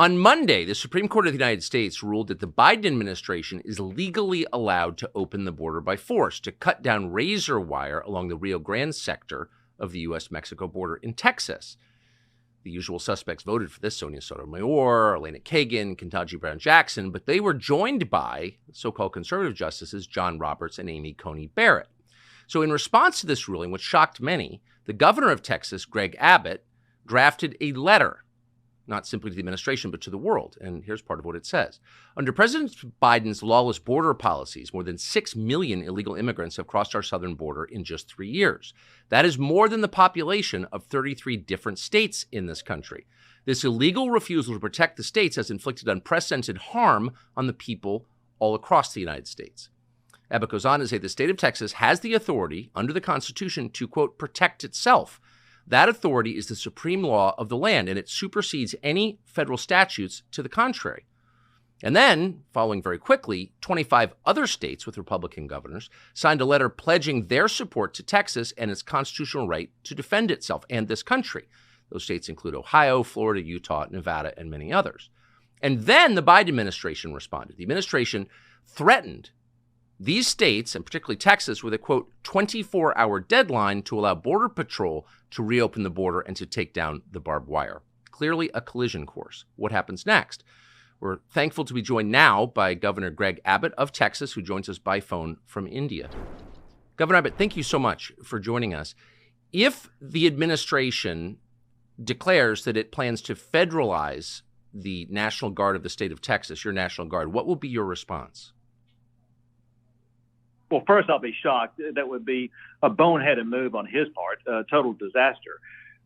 On Monday, the Supreme Court of the United States ruled that the Biden administration is legally allowed to open the border by force to cut down razor wire along the Rio Grande sector of the U.S.-Mexico border in Texas. The usual suspects voted for this: Sonia Sotomayor, Elena Kagan, Ketanji Brown Jackson, but they were joined by so-called conservative justices John Roberts and Amy Coney Barrett. So in response to this ruling, which shocked many, the governor of Texas, Greg Abbott, drafted a letter, not simply to the administration, but to the world. And here's part of what it says. Under President Biden's lawless border policies, more than 6 million illegal immigrants have crossed our southern border in just 3 years. That is more than the population of 33 different states in this country. This illegal refusal to protect the states has inflicted unprecedented harm on the people all across the United States. Abbott goes on to say the state of Texas has the authority under the Constitution to, quote, protect itself. That authority is the supreme law of the land, and it supersedes any federal statutes to the contrary. And then, following very quickly, 25 other states with Republican governors signed a letter pledging their support to Texas and its constitutional right to defend itself and this country. Those states include Ohio, Florida, Utah, Nevada, and many others. And then the Biden administration responded. The administration threatened these states, and particularly Texas, with a, quote, 24-hour deadline to allow Border Patrol to reopen the border and to take down the barbed wire. Clearly a collision course. What happens next? We're thankful to be joined now by Governor Greg Abbott of Texas, who joins us by phone from India. Governor Abbott, thank you so much for joining us. If the administration declares that it plans to federalize the National Guard of the state of Texas, your National Guard, what will be your response? Well, first, I'll be shocked. That would be a boneheaded move on his part, a total disaster.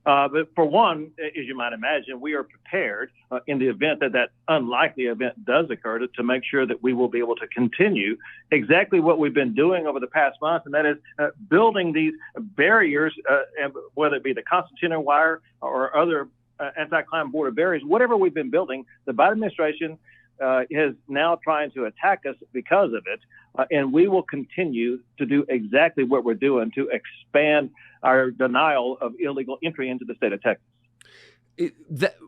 But for one, as you might imagine, we are prepared in the event that that unlikely event does occur to make sure that we will be able to continue exactly what we've been doing over the past month, and that is building these barriers, whether it be the concertina wire or other anti-crime border barriers, whatever we've been building. The Biden administration is now trying to attack us because of it, and we will continue to do exactly what we're doing to expand our denial of illegal entry into the state of Texas.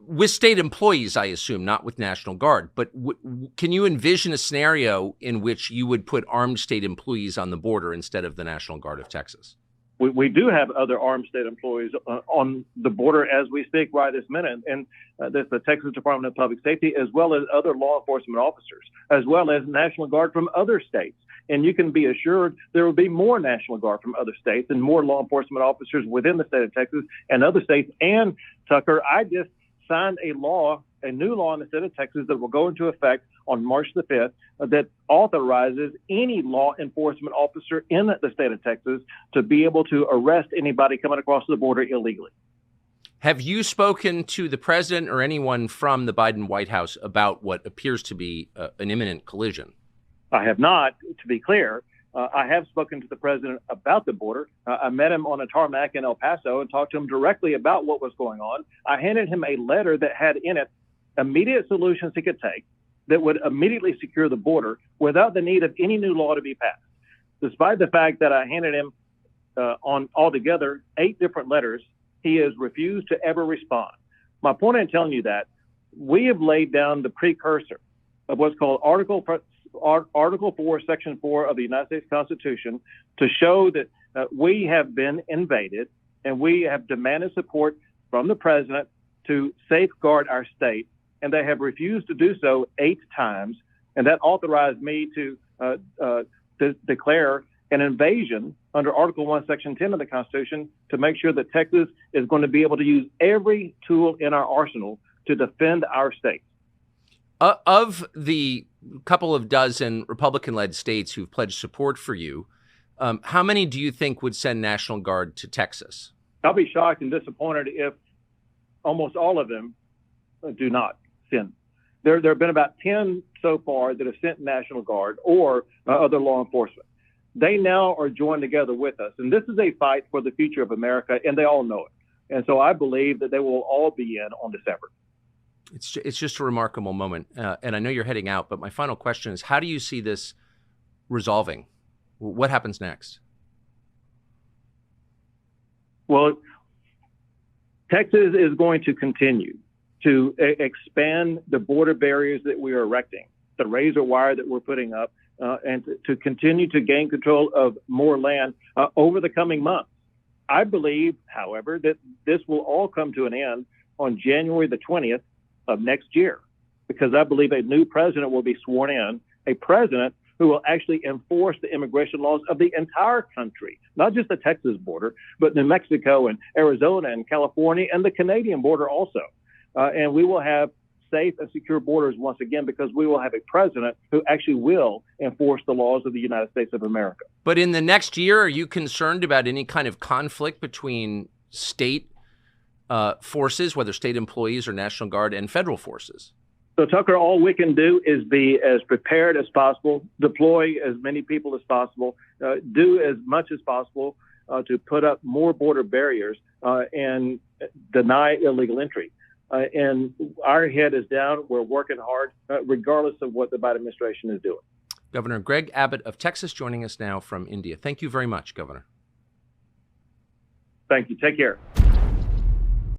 With state employees, I assume, not with National Guard, but can you envision a scenario in which you would put armed state employees on the border instead of the National Guard of Texas? We do have other armed state employees on the border as we speak right this minute, and that's the Texas Department of Public Safety, as well as other law enforcement officers, as well as National Guard from other states. And you can be assured there will be more National Guard from other states and more law enforcement officers within the state of Texas and other states. And, Tucker, I just signed a new law in the state of Texas that will go into effect on March the 5th that authorizes any law enforcement officer in the state of Texas to be able to arrest anybody coming across the border illegally. Have you spoken to the president or anyone from the Biden White House about what appears to be an imminent collision? I have not, to be clear. I have spoken to the president about the border. I met him on a tarmac in El Paso and talked to him directly about what was going on. I handed him a letter that had in it immediate solutions he could take that would immediately secure the border without the need of any new law to be passed. Despite the fact that I handed him on altogether 8 different letters, he has refused to ever respond. My point in telling you that, we have laid down the precursor of what's called Article 4, Section 4 of the United States Constitution to show that we have been invaded and we have demanded support from the president to safeguard our state. And they have refused to do so 8 times. And that authorized me to declare an invasion under Article 1, Section 10 of the Constitution to make sure that Texas is going to be able to use every tool in our arsenal to defend our state. Of the couple of dozen Republican-led states who've pledged support for you, how many do you think would send National Guard to Texas? I'll be shocked and disappointed if almost all of them do not send. There have been about 10 so far that have sent National Guard or other law enforcement. They now are joined together with us. And this is a fight for the future of America, and they all know it. And so I believe that they will all be in on this effort. It's just a remarkable moment. And I know you're heading out, but my final question is, how do you see this resolving? What happens next? Well, Texas is going to continue to expand the border barriers that we are erecting, the razor wire that we're putting up, and to continue to gain control of more land over the coming months. I believe, however, that this will all come to an end on January the 20th of next year, because I believe a new president will be sworn in, a president who will actually enforce the immigration laws of the entire country, not just the Texas border, but New Mexico and Arizona and California and the Canadian border also. And we will have safe and secure borders once again, because we will have a president who actually will enforce the laws of the United States of America. But in the next year, are you concerned about any kind of conflict between state forces, whether state employees or National Guard, and federal forces? So, Tucker, all we can do is be as prepared as possible, deploy as many people as possible, do as much as possible to put up more border barriers and deny illegal entry. And our head is down. We're working hard, regardless of what the Biden administration is doing. Governor Greg Abbott of Texas joining us now from India. Thank you very much, Governor. Thank you. Take care.